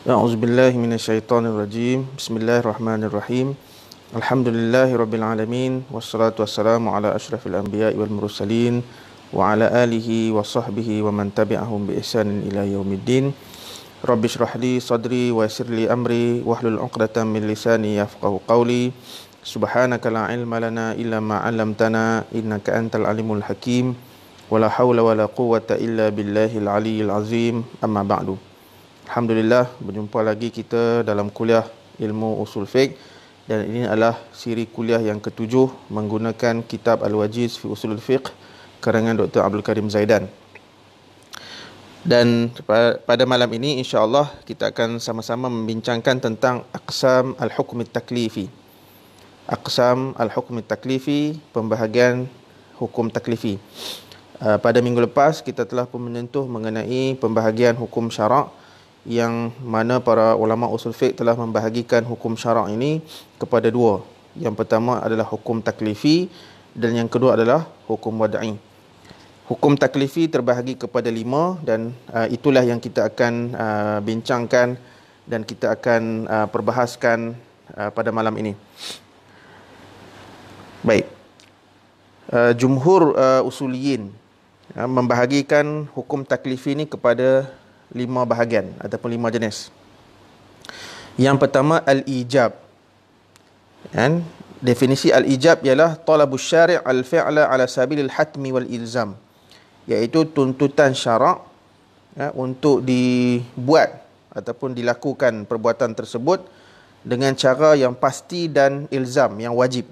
A'udzu billahi minasyaitonir rajim. Bismillahirrahmanirrahim. Alhamdulillahirabbil alamin wassalatu wassalamu ala asyrafil anbiya'i wal mursalin wa ala alihi wa sahbihi wa man tabi'ahum bi ihsanin ila yaumiddin. Rabbi shrah li sadri wa yassir li amri wahlul 'uqdatam min lisani yafqahu qawli. Subhanaka la ilma lana illa ma 'allamtana innaka antal alimul hakim. Wala haula wala quwwata illa billahil aliyyil azim. Amma ba'du. Alhamdulillah, berjumpa lagi kita dalam kuliah ilmu usul fiqh, dan ini adalah siri kuliah yang ketujuh menggunakan kitab Al-Wajiz fi Usulul Fiqh karangan Dr. Abdul Karim Zaidan. Dan pada malam ini insya-Allah kita akan sama-sama membincangkan tentang aqsam al-hukm at-taklifi. Aqsam al-hukm at-taklifi, pembahagian hukum taklifi. Pada minggu lepas kita telah pun menyentuh mengenai pembahagian hukum syarak, yang mana para ulama usul fiqh telah membahagikan hukum syarak ini kepada dua. Yang pertama adalah hukum taklifi dan yang kedua adalah hukum wad'i. Hukum taklifi terbahagi kepada 5 dan itulah yang kita akan bincangkan dan kita akan perbahaskan pada malam ini. Baik. Jumhur usuliyin membahagikan hukum taklifi ini kepada 5 bahagian ataupun 5 jenis. Yang pertama al-ijab. Dan definisi al-ijab ialah talabus syari' al-fi'la ala sabilil hatmi wal ilzam, iaitu tuntutan syarak untuk dibuat ataupun dilakukan perbuatan tersebut dengan cara yang pasti dan ilzam, yang wajib.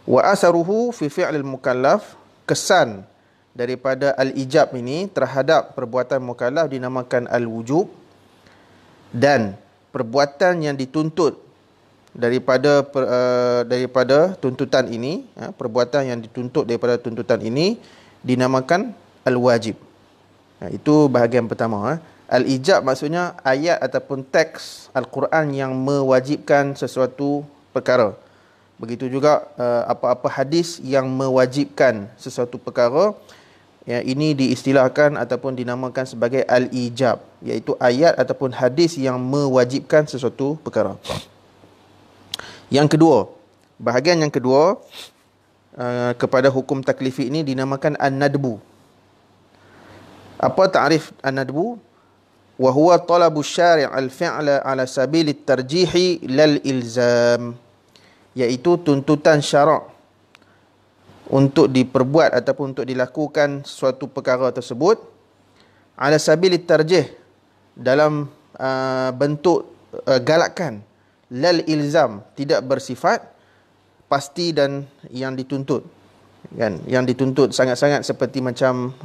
Wa asaruhu fi fi'lil mukallaf, kesan daripada al-ijab ini terhadap perbuatan mukallaf dinamakan al-wujub, dan perbuatan yang dituntut daripada tuntutan ini, perbuatan yang dituntut daripada tuntutan ini dinamakan al-wajib. Itu bahagian pertama. Al-ijab maksudnya ayat ataupun teks Al-Quran yang mewajibkan sesuatu perkara. Begitu juga apa-apa hadis yang mewajibkan sesuatu perkara, ini diistilahkan ataupun dinamakan sebagai al-ijab, iaitu ayat ataupun hadis yang mewajibkan sesuatu perkara. Yang kedua, bahagian yang kedua kepada hukum taklifi ini dinamakan an-nadbu. Apa ta'rif an-nadbu? Wa huwa talabu syari' al-fi'la ala sabili tarjihi lal ilzam, iaitu tuntutan syarak untuk diperbuat ataupun untuk dilakukan suatu perkara tersebut ala sabilit tarjih, dalam bentuk galakan, lal ilzam, tidak bersifat pasti dan yang dituntut, kan, yang dituntut sangat-sangat seperti macam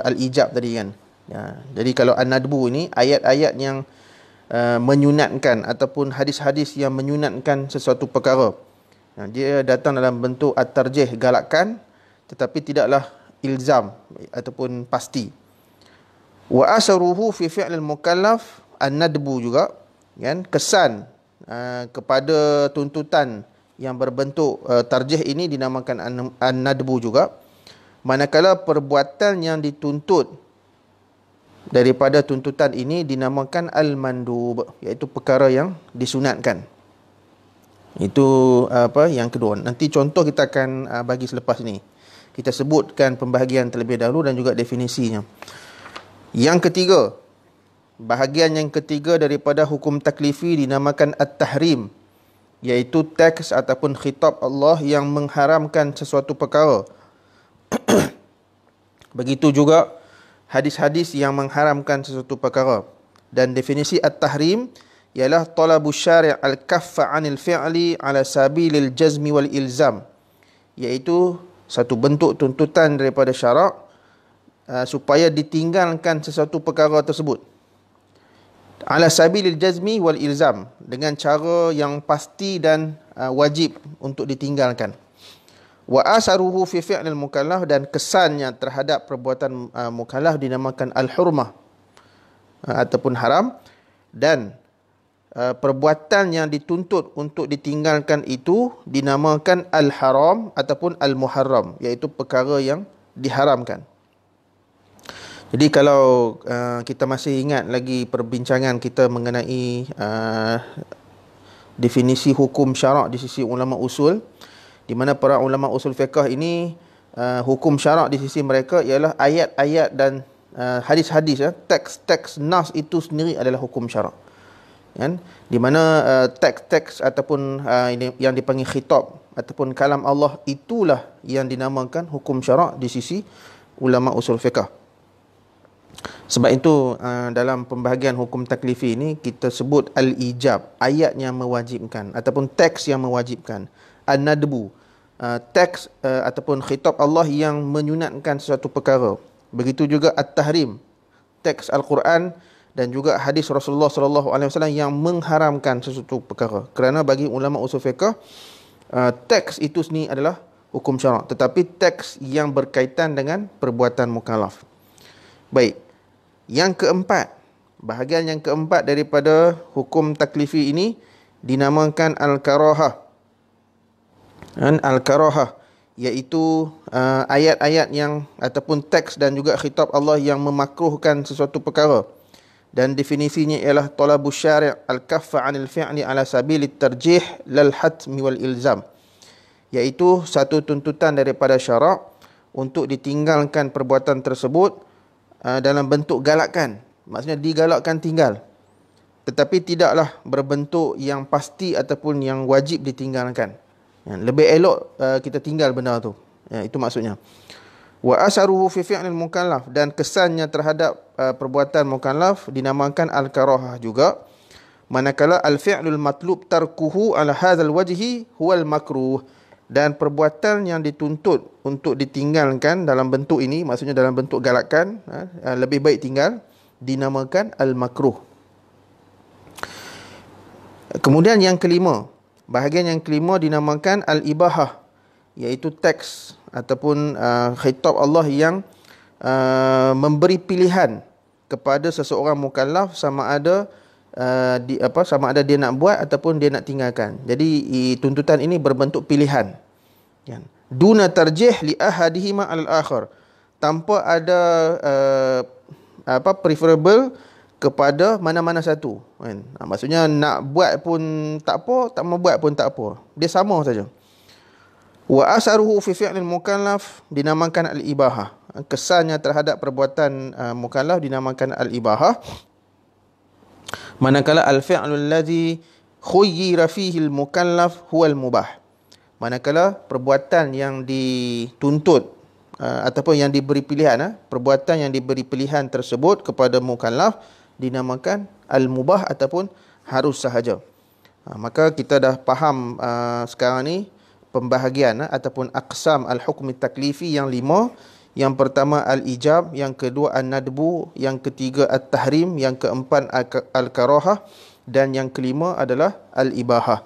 al-ijab tadi, kan. Jadi kalau an-nadbu ini ayat-ayat yang menyunatkan ataupun hadis-hadis yang menyunatkan sesuatu perkara, dia datang dalam bentuk at-tarjih, galakan, tetapi tidaklah ilzam ataupun pasti. Wa asaruhu fi fi'lil mukallaf, an-nadbu juga, kan, kesan kepada tuntutan yang berbentuk tarjih ini dinamakan an-nadbu juga. Manakala perbuatan yang dituntut daripada tuntutan ini dinamakan al-mandub, iaitu perkara yang disunatkan. Itu yang kedua. Nanti contoh kita akan bagi selepas ini. Kita sebutkan pembahagian terlebih dahulu dan juga definisinya. Yang ketiga, bahagian yang ketiga daripada hukum taklifi dinamakan at-tahrim, iaitu teks ataupun khitab Allah yang mengharamkan sesuatu perkara. Begitu juga hadis-hadis yang mengharamkan sesuatu perkara. Dan definisi at-tahrim ialah talabu syari' al-kaffa 'anil fi'li ala sabilil jazmi wal ilzam, iaitu satu bentuk tuntutan daripada syarak supaya ditinggalkan sesuatu perkara tersebut ala sabilil jazmi wal ilzam, dengan cara yang pasti dan wajib untuk ditinggalkan. Wa asaruhu fi fi'lil mukallaf, dan kesannya terhadap perbuatan mukallaf dinamakan al-hurmah ataupun haram, dan perbuatan yang dituntut untuk ditinggalkan itu dinamakan al-haram ataupun al-muharram, iaitu perkara yang diharamkan. Jadi kalau kita masih ingat lagi perbincangan kita mengenai definisi hukum syarak di sisi ulama usul, di mana para ulama usul fiqh ini hukum syarak di sisi mereka ialah ayat-ayat dan hadis-hadis, teks-teks nas itu sendiri adalah hukum syarak. Kan? Di mana teks-teks ataupun yang dipanggil khitab ataupun kalam Allah itulah yang dinamakan hukum syarak di sisi ulama usul fiqh. Sebab itu dalam pembahagian hukum taklifi ini kita sebut al-ijab, ayat yang mewajibkan ataupun teks yang mewajibkan. An-nadbu, teks ataupun khitab Allah yang menyunatkan sesuatu perkara. Begitu juga at-tahrim, teks Al-Quran dan juga hadis Rasulullah SAW yang mengharamkan sesuatu perkara. Kerana bagi ulama usul fiqh, teks itu sendiri adalah hukum syarak, tetapi teks yang berkaitan dengan perbuatan mukallaf. Baik. Yang keempat, bahagian yang keempat daripada hukum taklifi ini dinamakan al-karahah. Al-karahah iaitu ayat-ayat yang ataupun teks dan juga khitab Allah yang memakruhkan sesuatu perkara. Dan definisinya ialah talabus syari' al-kaffa 'anil fi'li 'ala sabilit tarjih lal hatmi wal ilzam. Iaitu satu tuntutan daripada syarak untuk ditinggalkan perbuatan tersebut dalam bentuk galakan, maksudnya digalakkan tinggal, tetapi tidaklah berbentuk yang pasti ataupun yang wajib ditinggalkan. Lebih elok kita tinggal benda tu, itu maksudnya. Wa asaruhu fi fi'lil mukallaf, dan kesannya terhadap perbuatan mukallaf dinamakan al-karahah juga, manakala al-fi'lul matlub tarkuhu ala hadzal wajhi huwal makruh, dan perbuatan yang dituntut untuk ditinggalkan dalam bentuk ini, maksudnya dalam bentuk galakan, lebih baik tinggal, dinamakan al-makruh. Kemudian yang kelima, bahagian yang kelima dinamakan al-ibahah, iaitu teks ataupun khitab Allah yang memberi pilihan kepada seseorang mukallaf sama ada sama ada dia nak buat ataupun dia nak tinggalkan. Jadi tuntutan ini berbentuk pilihan. Duna tarjih li ahadihima al-akhar, tanpa ada preferable kepada mana-mana satu. Maksudnya nak buat pun tak apa, tak mau buat pun tak apa. Dia sama saja. Wa asaruhu fi fi'lil mukallaf dinamakan al-ibahah. Kesannya terhadap perbuatan mukallaf dinamakan al-ibahah. Manakala al-fi'lul ladzi khuyyira fihi al-mukallaf huwa al-mubah. Manakala perbuatan yang dituntut ataupun yang diberi pilihan, perbuatan yang diberi pilihan tersebut kepada mukallaf dinamakan al-mubah ataupun harus sahaja. Maka kita dah faham sekarang ni pembahagian ataupun aqsam al-hukm taklifi yang 5. Yang pertama al-ijab, yang kedua an-nadbu, yang ketiga at-tahrim, yang keempat al-karahah, dan yang kelima adalah al-ibahah.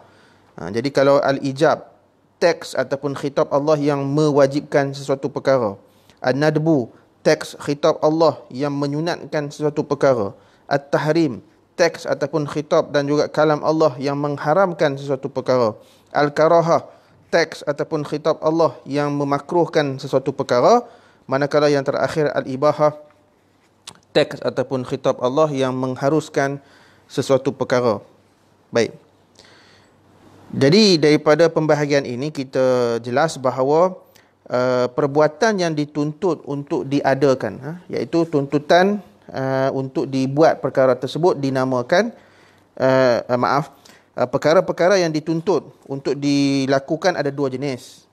Jadi kalau al-ijab, teks ataupun khitab Allah yang mewajibkan sesuatu perkara. An-nadbu, teks khitab Allah yang menyunatkan sesuatu perkara. At-tahrim, teks ataupun khitab dan juga kalam Allah yang mengharamkan sesuatu perkara. Al-karahah, teks ataupun khitab Allah yang memakruhkan sesuatu perkara. Manakala yang terakhir al-ibahah, teks ataupun khitab Allah yang mengharuskan sesuatu perkara. Baik. Jadi daripada pembahagian ini kita jelas bahawa perbuatan yang dituntut untuk diadakan, iaitu tuntutan untuk dibuat perkara tersebut dinamakan perkara-perkara yang dituntut untuk dilakukan ada dua jenis.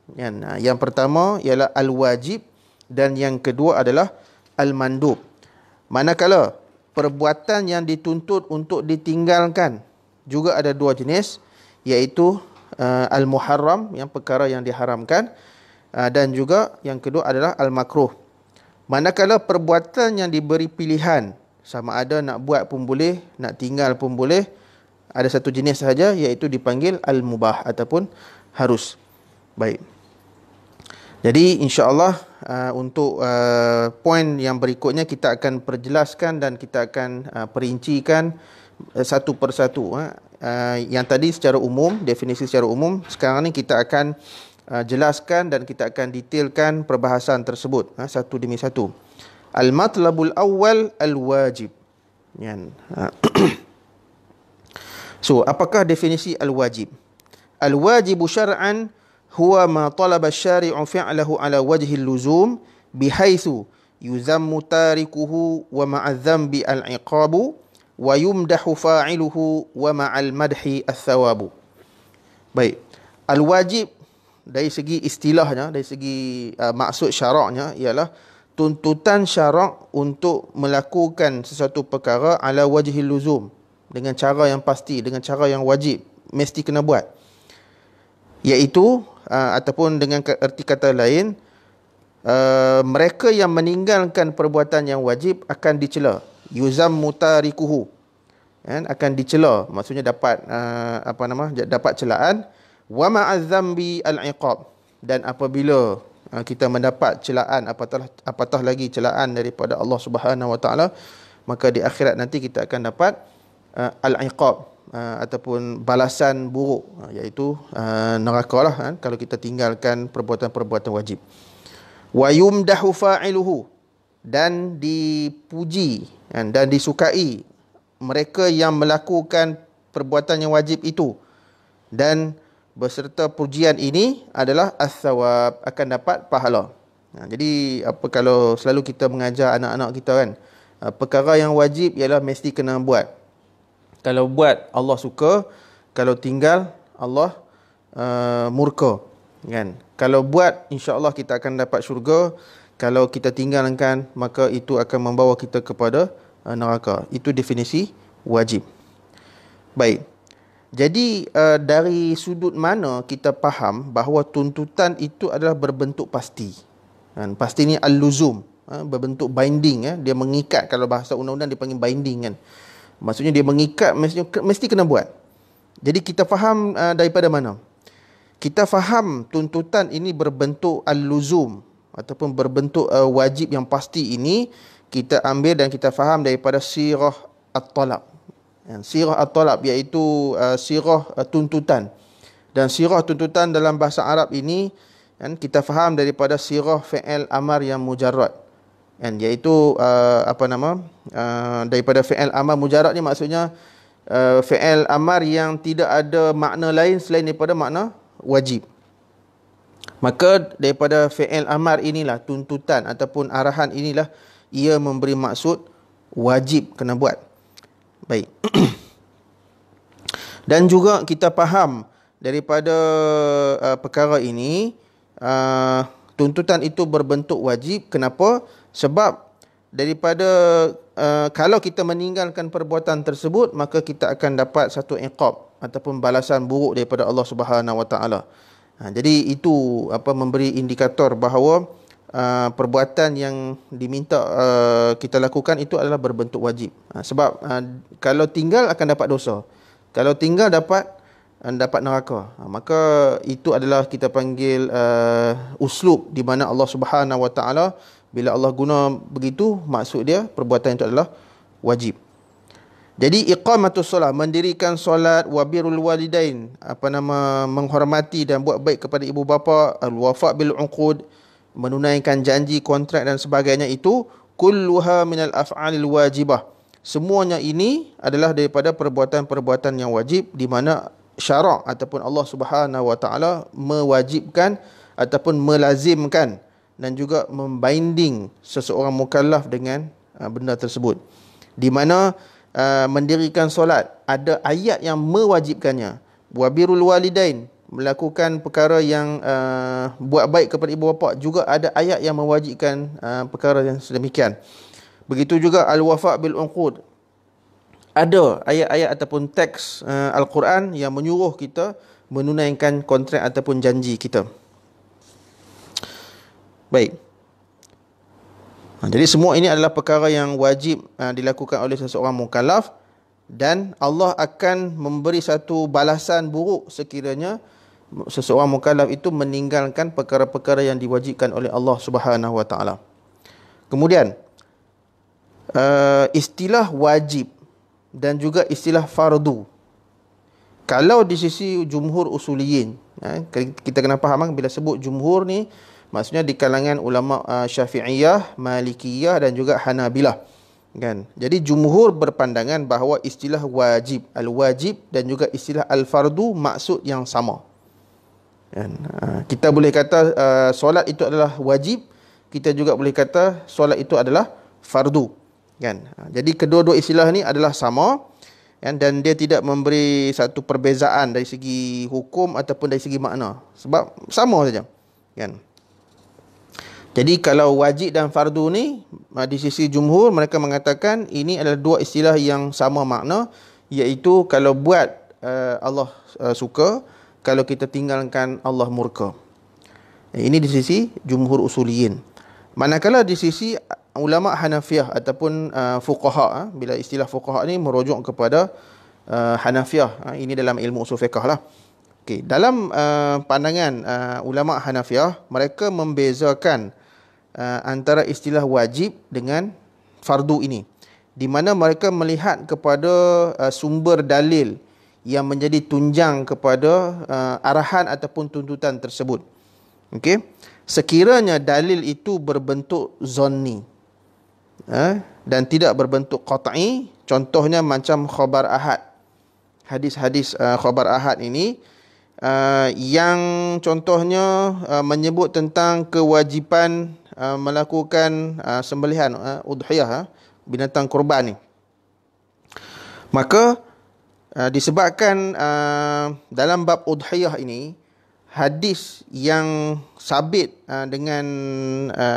Yang pertama ialah al-wajib dan yang kedua adalah al-mandub. Manakala perbuatan yang dituntut untuk ditinggalkan juga ada dua jenis, iaitu al-muharram, yang perkara yang diharamkan, dan juga yang kedua adalah al-makruh. Manakala perbuatan yang diberi pilihan, sama ada nak buat pun boleh, nak tinggal pun boleh, ada satu jenis sahaja, iaitu dipanggil al-mubah ataupun harus. Baik. Jadi insya-Allah untuk poin yang berikutnya kita akan perjelaskan dan kita akan perincikan satu persatu. Yang tadi secara umum, definisi secara umum, sekarang ni kita akan jelaskan dan kita akan detailkan perbahasan tersebut satu demi satu. Al-matlabul awal al-wajib. Kan? So, apakah definisi al-wajib? Al-wajibu syar'an huwa ma talaba syari'u fi'lahu ala wajhi luzum bihaitsu yuzammu tarikuhu wa ma'a dhanbi al-iqabu wa yumdahu fa'iluhu wa ma'al madhi al-thawabu. Baik. Al-wajib dari segi istilahnya, dari segi maksud syaraknya ialah tuntutan syarak untuk melakukan sesuatu perkara ala wajhi luzum, dengan cara yang pasti, dengan cara yang wajib, mesti kena buat. Iaitu ataupun dengan erti kata lain, mereka yang meninggalkan perbuatan yang wajib akan dicela. Yuzammu tarikuhu, kan, akan dicela, maksudnya dapat dapat celaan. Wa ma'adz-dzambi al-iqab, dan apabila kita mendapat celaan, apatah lagi celaan daripada Allah Subhanahu Wa Taala, maka di akhirat nanti kita akan dapat al-iqab, ataupun balasan buruk, iaitu neraka lah, kan, kalau kita tinggalkan perbuatan-perbuatan wajib. Wa yumdahu fa'iluhu, dan dipuji, kan, dan disukai mereka yang melakukan perbuatan yang wajib itu, dan beserta pujian ini adalah as-sawab, akan dapat pahala. Jadi kalau selalu kita mengajar anak-anak kita, kan, perkara yang wajib ialah mesti kena buat. Kalau buat Allah suka, kalau tinggal Allah murka, kan. Kalau buat insya-Allah kita akan dapat syurga, kalau kita tinggalkan maka itu akan membawa kita kepada neraka. Itu definisi wajib. Baik. Jadi dari sudut mana kita faham bahawa tuntutan itu adalah berbentuk pasti. Kan, pasti ni al-luzum, berbentuk binding, dia mengikat. Kalau bahasa undang-undang dia panggil binding, kan. Maksudnya dia mengikat, mesti kena buat. Jadi kita faham daripada mana? Kita faham tuntutan ini berbentuk al-luzum ataupun berbentuk wajib yang pasti ini, kita ambil dan kita faham daripada sirah at-talab. Sirah at-talab iaitu sirah tuntutan. Dan sirah tuntutan dalam bahasa Arab ini, kan, kita faham daripada sirah fi'il amar yang mujarrad. Kan, iaitu daripada fi'il amar mujarrad ni maksudnya fi'il amar yang tidak ada makna lain selain daripada makna wajib. Maka daripada fi'il amar inilah, tuntutan ataupun arahan inilah, ia memberi maksud wajib kena buat. Baik. Dan juga kita faham daripada perkara ini, tuntutan itu berbentuk wajib. Kenapa? Sebab daripada kalau kita meninggalkan perbuatan tersebut, maka kita akan dapat satu iqab ataupun balasan buruk daripada Allah Subhanahu Wa Taala. Jadi itu memberi indikator bahawa perbuatan yang diminta kita lakukan itu adalah berbentuk wajib. Sebab kalau tinggal akan dapat dosa, kalau tinggal dapat neraka. Maka itu adalah kita panggil uslub di mana Allah Subhanahu Wa Taala, bila Allah guna begitu, maksud dia perbuatan itu adalah wajib. Jadi iqamatus solat, mendirikan solat, wa birrul walidain, menghormati dan buat baik kepada ibu bapa, al-wafa bil uqud, menunaikan janji, kontrak dan sebagainya, itu kulluha minal af'alil wajibah. Semuanya ini adalah daripada perbuatan-perbuatan yang wajib, di mana syarak ataupun Allah Subhanahu Wa Taala mewajibkan ataupun melazimkan dan juga membinding seseorang mukallaf dengan benda tersebut. Di mana mendirikan solat ada ayat yang mewajibkannya. Wa birrul walidain, melakukan perkara yang buat baik kepada ibu bapa, juga ada ayat yang mewajibkan perkara yang sedemikian. Begitu juga al-wafa bil uqud, ada ayat-ayat ataupun teks Al-Quran yang menyuruh kita menunaikan kontrak ataupun janji kita. Baik. Jadi semua ini adalah perkara yang wajib dilakukan oleh seseorang mukallaf, dan Allah akan memberi satu balasan buruk sekiranya seseorang mukallaf itu meninggalkan perkara-perkara yang diwajibkan oleh Allah Subhanahu Wa Taala. Kemudian istilah wajib dan juga istilah fardu. Kalau di sisi jumhur usuliyin, kita kena faham bila sebut jumhur ni, Maksudnya di kalangan ulama Syafi'iyah, Malikiyah dan juga Hanabilah. Kan? Jadi jumhur berpandangan bahawa istilah wajib, al-wajib dan juga istilah al-fardu maksud yang sama. Kan? Kita boleh kata solat itu adalah wajib, kita juga boleh kata solat itu adalah fardu. Kan? Jadi kedua-dua istilah ni adalah sama. Dan dia tidak memberi satu perbezaan dari segi hukum ataupun dari segi makna, sebab sama saja. Kan? Jadi kalau wajib dan fardu ni di sisi jumhur mereka mengatakan ini adalah dua istilah yang sama makna, iaitu kalau buat Allah suka, kalau kita tinggalkan Allah murka. Ini di sisi jumhur usuliyin. Manakala di sisi ulama Hanafiyah ataupun fuqaha, bila istilah fuqaha ni merujuk kepada Hanafiyah, ini dalam ilmu usul fiqh lah. Okay. Dalam pandangan ulama Hanafiyah, mereka membezakan antara istilah wajib dengan fardu ini, di mana mereka melihat kepada sumber dalil yang menjadi tunjang kepada arahan ataupun tuntutan tersebut. Okey, sekiranya dalil itu berbentuk zonni dan tidak berbentuk qat'i, contohnya macam khabar ahad, hadis-hadis khabar ahad ini yang contohnya menyebut tentang kewajipan melakukan sembelihan udhiyah, binatang kurban ni, maka disebabkan dalam bab udhiyah ini hadis yang sabit dengan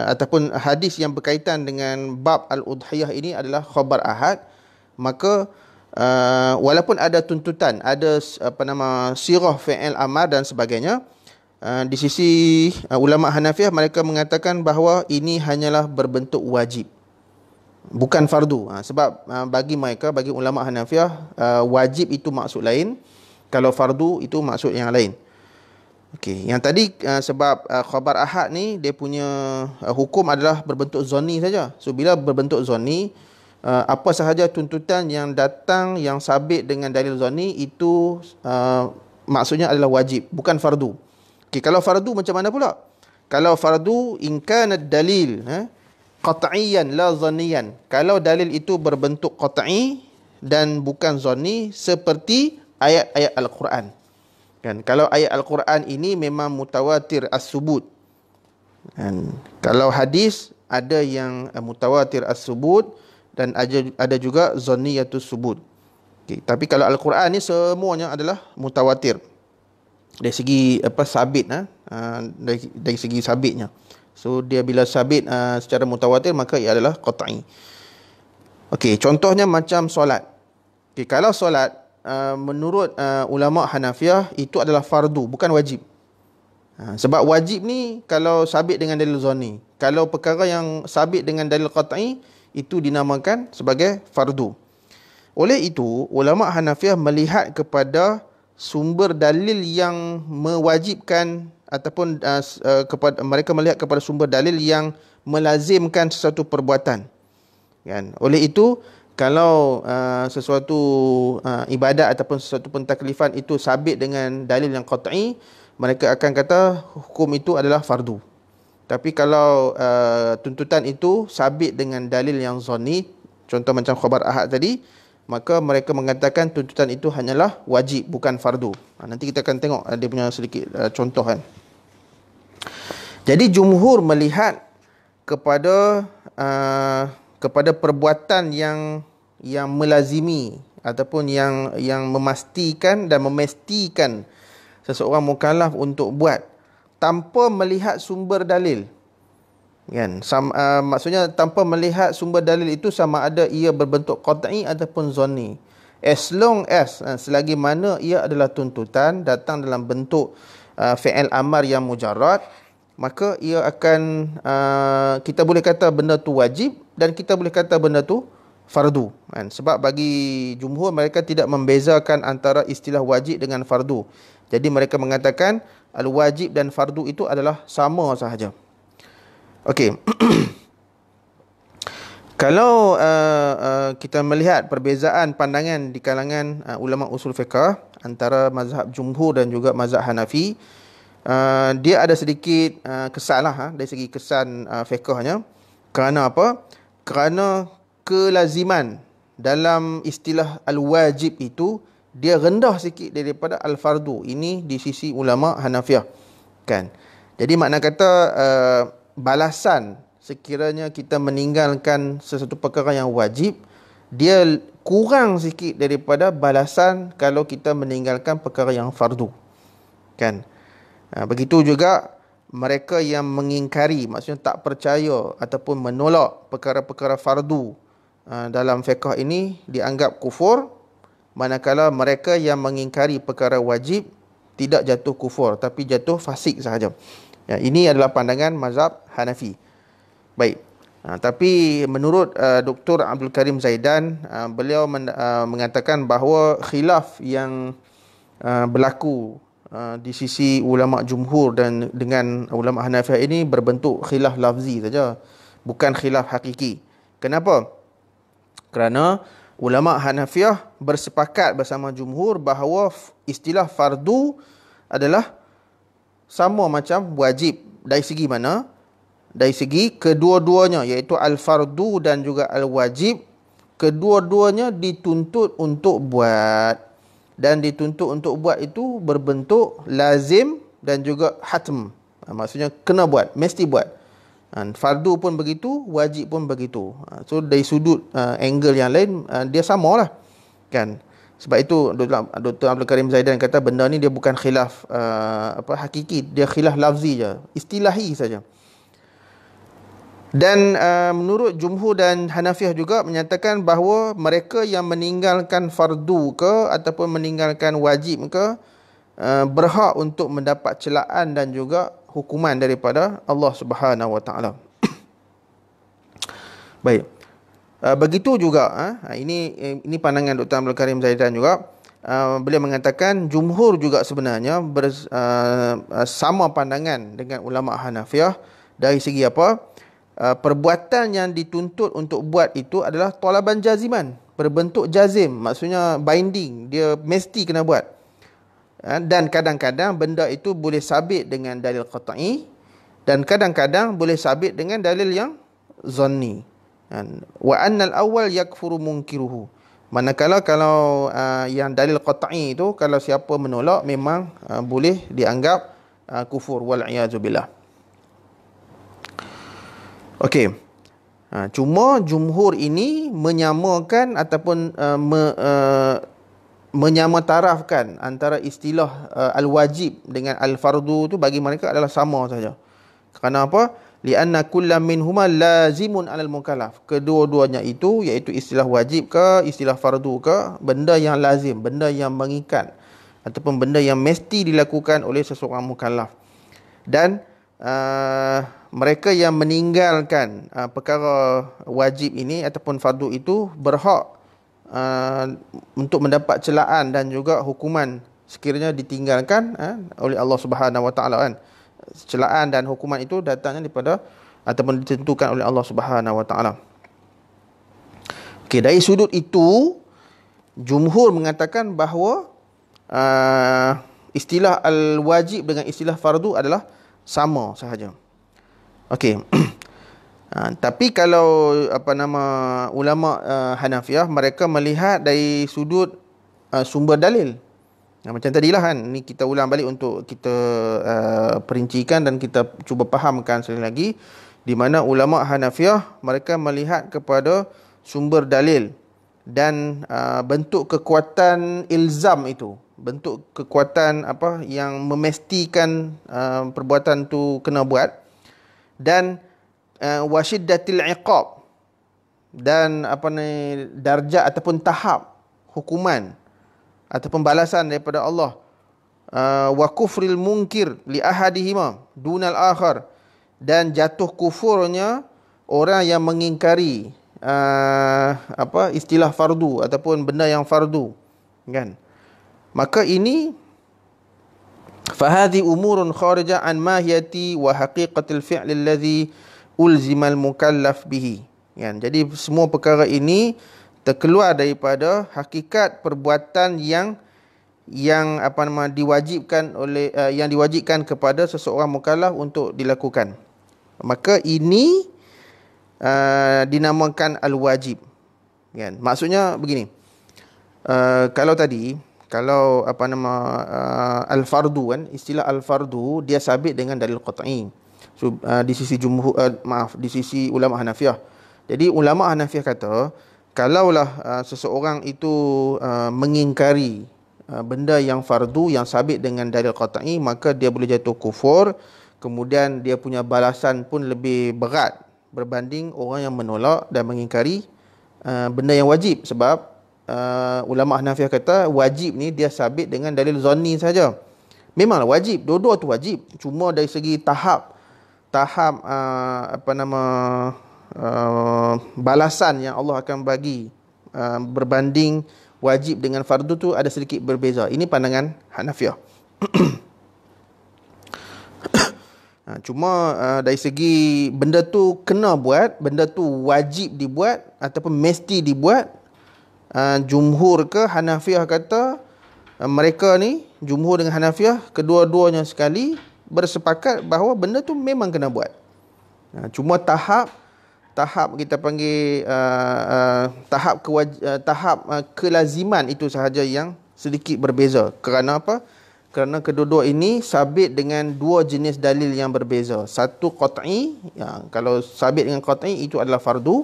ataupun hadis yang berkaitan dengan bab al-udhiyah ini adalah khabar ahad, maka walaupun ada tuntutan, ada sirah fi'il amar dan sebagainya, di sisi ulama Hanafiyah mereka mengatakan bahawa ini hanyalah berbentuk wajib, bukan fardu. Sebab bagi mereka, bagi ulama Hanafiyah, wajib itu maksud lain, kalau fardu itu maksud yang lain. Okey, yang tadi sebab khabar ahad ni dia punya hukum adalah berbentuk zonni saja. So bila berbentuk zonni, apa sahaja tuntutan yang datang yang sabit dengan dalil zonni itu maksudnya adalah wajib, bukan fardu. Okey, kalau fardu macam mana pula? Kalau fardu in kana dalil qat'iyan la zanniyan. Kalau dalil itu berbentuk qat'i dan bukan zanni, seperti ayat-ayat Al-Quran. Kan, kalau ayat Al-Quran ini memang mutawatir as-subut. Dan kalau hadis ada yang mutawatir as-subut dan ada juga zanniyatus subut. Okay. Tapi kalau Al-Quran ni semuanya adalah mutawatir dari segi sabit, dari segi sabitnya. So dia bila sabit secara mutawatir, maka ia adalah qat'i. Okey, contohnya macam solat. Okey, kalau solat menurut ulama Hanafiyah itu adalah fardu, bukan wajib. Sebab wajib ni kalau sabit dengan dalil zanni. Kalau perkara yang sabit dengan dalil qat'i, itu dinamakan sebagai fardu. Oleh itu, ulama Hanafiyah melihat kepada sumber dalil yang mewajibkan ataupun kepada mereka melihat kepada sumber dalil yang melazimkan sesuatu perbuatan. Kan? Oleh itu, kalau sesuatu ibadat ataupun sesuatu pentaklifan itu sabit dengan dalil yang qat'i, mereka akan kata hukum itu adalah fardu. Tapi kalau tuntutan itu sabit dengan dalil yang zanni, contoh macam khabar ahad tadi, maka mereka mengatakan tuntutan itu hanyalah wajib, bukan fardu. Nanti kita akan tengok dia punya sedikit contoh kan. Jadi jumhur melihat kepada perbuatan yang melazimi ataupun yang memastikan dan memestikan seseorang mukallaf untuk buat tanpa melihat sumber dalil. Kan? Maksudnya tanpa melihat sumber dalil itu sama ada ia berbentuk qat'i ataupun zanni. As long as selagi mana ia adalah tuntutan datang dalam bentuk fi'il amar yang mujarrad, maka ia akan kita boleh kata benda tu wajib dan kita boleh kata benda tu fardu. Kan? Sebab bagi jumhur mereka tidak membezakan antara istilah wajib dengan fardu. Jadi mereka mengatakan al-wajib dan fardu itu adalah sama sahaja. Okey. Kalau kita melihat perbezaan pandangan di kalangan ulama usul fiqh antara mazhab jumhur dan juga mazhab Hanafi, dia ada sedikit kesan lah, dari segi kesan fiqhnya. Kerana apa? Kerana kelaziman dalam istilah al-wajib itu dia rendah sikit daripada al-fardu. Ini di sisi ulama Hanafiah, kan. Jadi makna kata balasan sekiranya kita meninggalkan sesuatu perkara yang wajib, dia kurang sikit daripada balasan kalau kita meninggalkan perkara yang fardu, kan. Begitu juga mereka yang mengingkari, maksudnya tak percaya ataupun menolak perkara-perkara fardu dalam fiqh ini dianggap kufur, manakala mereka yang mengingkari perkara wajib tidak jatuh kufur tapi jatuh fasik sahaja. Ini adalah pandangan mazhab Hanafi. Baik. Tapi menurut Dr. Abdul Karim Zaidan, beliau mengatakan bahawa khilaf yang berlaku di sisi ulama jumhur dan dengan ulama Hanafiah ini berbentuk khilaf lafzi saja, bukan khilaf hakiki. Kenapa? Kerana ulama Hanafiah bersepakat bersama jumhur bahawa istilah fardu adalah sama macam wajib. Dari segi mana? Dari segi kedua-duanya, iaitu al-fardu dan juga al-wajib, kedua-duanya dituntut untuk buat. Dan dituntut untuk buat itu berbentuk lazim dan juga hatm. Maksudnya kena buat, mesti buat. Fardu pun begitu, wajib pun begitu. So dari sudut angle yang lain, dia samalah, kan. Sebab itu Dr. Abdul Karim Zaidan kata benda ni dia bukan khilaf hakiki, dia khilaf lafzi je, istilahi saja. Dan menurut jumhur dan Hanafiah juga menyatakan bahawa mereka yang meninggalkan fardu ke ataupun meninggalkan wajib ke berhak untuk mendapat celaan dan juga hukuman daripada Allah Subhanahu Wa Taala. Baik. Begitu juga ini pandangan Dr. Abdul Karim Zaidan juga. Beliau mengatakan jumhur juga sebenarnya sama pandangan dengan ulama Hanafiah dari segi apa? Perbuatan yang dituntut untuk buat itu adalah talaban jaziman, berbentuk jazim, maksudnya binding, dia mesti kena buat. Dan kadang-kadang benda itu boleh sabit dengan dalil qat'i dan kadang-kadang boleh sabit dengan dalil yang zanni. Wa annal awwal yakfuru munkiruhu. Manakala kalau yang dalil qat'i itu, kalau siapa menolak memang boleh dianggap kufur, wal iyazu billah. Okey. Cuma jumhur ini menyamakan ataupun menyamatarafkan antara istilah al-wajib dengan al-fardu tu bagi mereka adalah sama saja. Kerana apa? Lianna kullam minhuma lazimun 'alal mukallaf. Kedua-duanya itu, iaitu istilah wajib ke istilah fardu ke, benda yang lazim, benda yang mengikat ataupun benda yang mesti dilakukan oleh seseorang mukallaf. Dan mereka yang meninggalkan perkara wajib ini ataupun fardu itu berhak untuk mendapat celaan dan juga hukuman sekiranya ditinggalkan oleh Allah Subhanahu Wa Taala, kan. Celaan dan hukuman itu datangnya daripada ataupun ditentukan oleh Allah Subhanahu Wa Taala. Okey, dari sudut itu jumhur mengatakan bahawa istilah al-wajib dengan istilah fardu adalah sama sahaja. Okey. Tapi kalau ulama Hanafiah, mereka melihat dari sudut sumber dalil. Macam tadilah, kan, ni kita ulang balik untuk kita perincikan dan kita cuba fahamkan sekali lagi, di mana ulama Hanafiah mereka melihat kepada sumber dalil dan bentuk kekuatan ilzam itu, bentuk kekuatan yang memastikan perbuatan tu kena buat, dan wasyiddatil iqab, dan darjat ataupun tahap hukuman ataupun balasan daripada Allah, wa kufril munkir li ahadihima dunal akhar, dan jatuh kufurnya orang yang mengingkari istilah fardu ataupun benda yang fardu, kan. Maka ini fahadhi umurun kharija an mahiyati wa haqiqatil fi'l alladhi ulzimal mukallaf bihi, kan. Jadi semua perkara ini terkeluar daripada hakikat perbuatan yang yang diwajibkan oleh yang diwajibkan kepada seseorang mukallaf untuk dilakukan. Maka ini dinamakan al-wajib. Kan? Maksudnya begini. Kalau al-fardu kan, istilah al-fardu dia sabit dengan dalil qat'i. So, di sisi di sisi ulama Hanafiah. Jadi ulama Hanafiah kata, kalaulah seseorang itu mengingkari benda yang fardu yang sabit dengan dalil qat'i, maka dia boleh jatuh kufur. Kemudian dia punya balasan pun lebih berat berbanding orang yang menolak dan mengingkari benda yang wajib. Sebab ulama Hanafiah kata wajib ni dia sabit dengan dalil zanni saja. Memanglah wajib, dua-dua tu wajib. Cuma dari segi tahap balasan yang Allah akan bagi berbanding wajib dengan fardu tu ada sedikit berbeza. Ini pandangan Hanafiah. Cuma dari segi benda tu kena buat, benda tu wajib dibuat ataupun mesti dibuat, jumhur ke Hanafiah kata mereka ni, jumhur dengan Hanafiah kedua-duanya sekali bersepakat bahawa benda tu memang kena buat. Cuma tahap kita panggil tahap kelaziman itu sahaja yang sedikit berbeza. Kerana apa? Kerana kedua-dua ini sabit dengan dua jenis dalil yang berbeza. Satu qat'i, kalau sabit dengan qat'i itu adalah fardu.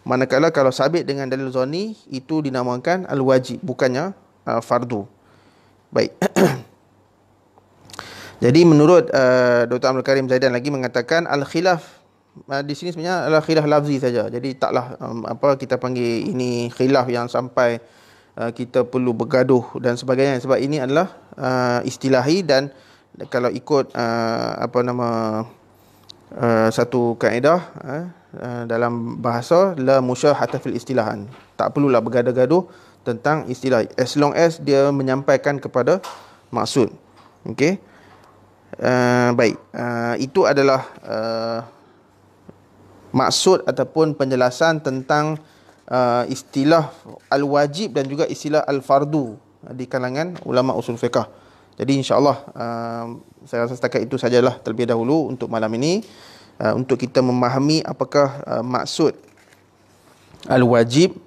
Manakala kalau sabit dengan dalil zanni itu dinamakan al-wajib, bukannya fardu. Baik. Jadi menurut Dr. Abdul Karim Zaidan lagi mengatakan al-khilaf di sini sebenarnya adalah khilaf lafzi saja. Jadi taklah kita panggil ini khilaf yang sampai kita perlu bergaduh dan sebagainya, sebab ini adalah istilahi. Dan kalau ikut satu kaedah dalam bahasa, la musyahata fil istilahan, tak perlulah bergaduh-gaduh tentang istilah as long as dia menyampaikan kepada maksud. Okey. Baik, itu adalah maksud ataupun penjelasan tentang istilah al-wajib dan juga istilah al-fardu di kalangan ulama usul fiqh. Jadi insya-Allah saya rasa setakat itu sajalah terlebih dahulu untuk malam ini, untuk kita memahami apakah maksud al-wajib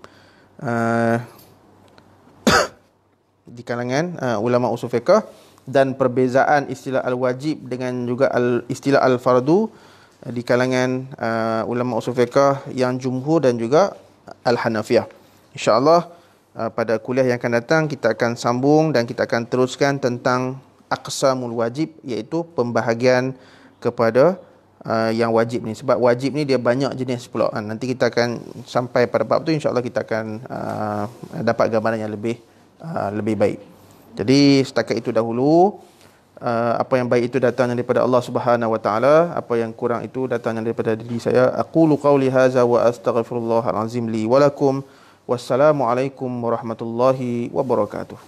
di kalangan ulama usul fiqh, dan perbezaan istilah al-wajib dengan juga istilah al-fardu di kalangan ulama usul fiqh yang jumhur dan juga al-Hanafiyah. InsyaAllah pada kuliah yang akan datang kita akan sambung dan kita akan teruskan tentang aqsamul wajib, iaitu pembahagian kepada yang wajib ni. Sebab wajib ni dia banyak jenis pula. Nanti kita akan sampai pada bab tu, insyaAllah kita akan dapat gambaran yang lebih baik. Jadi setakat itu dahulu. Apa yang baik itu datangnya daripada Allah Subhanahu wa taala, apa yang kurang itu datangnya daripada diri saya. Aqulu qauli hadza wa astaghfirullahal azim li wa lakum. Wassalamualaikum warahmatullahi wabarakatuh.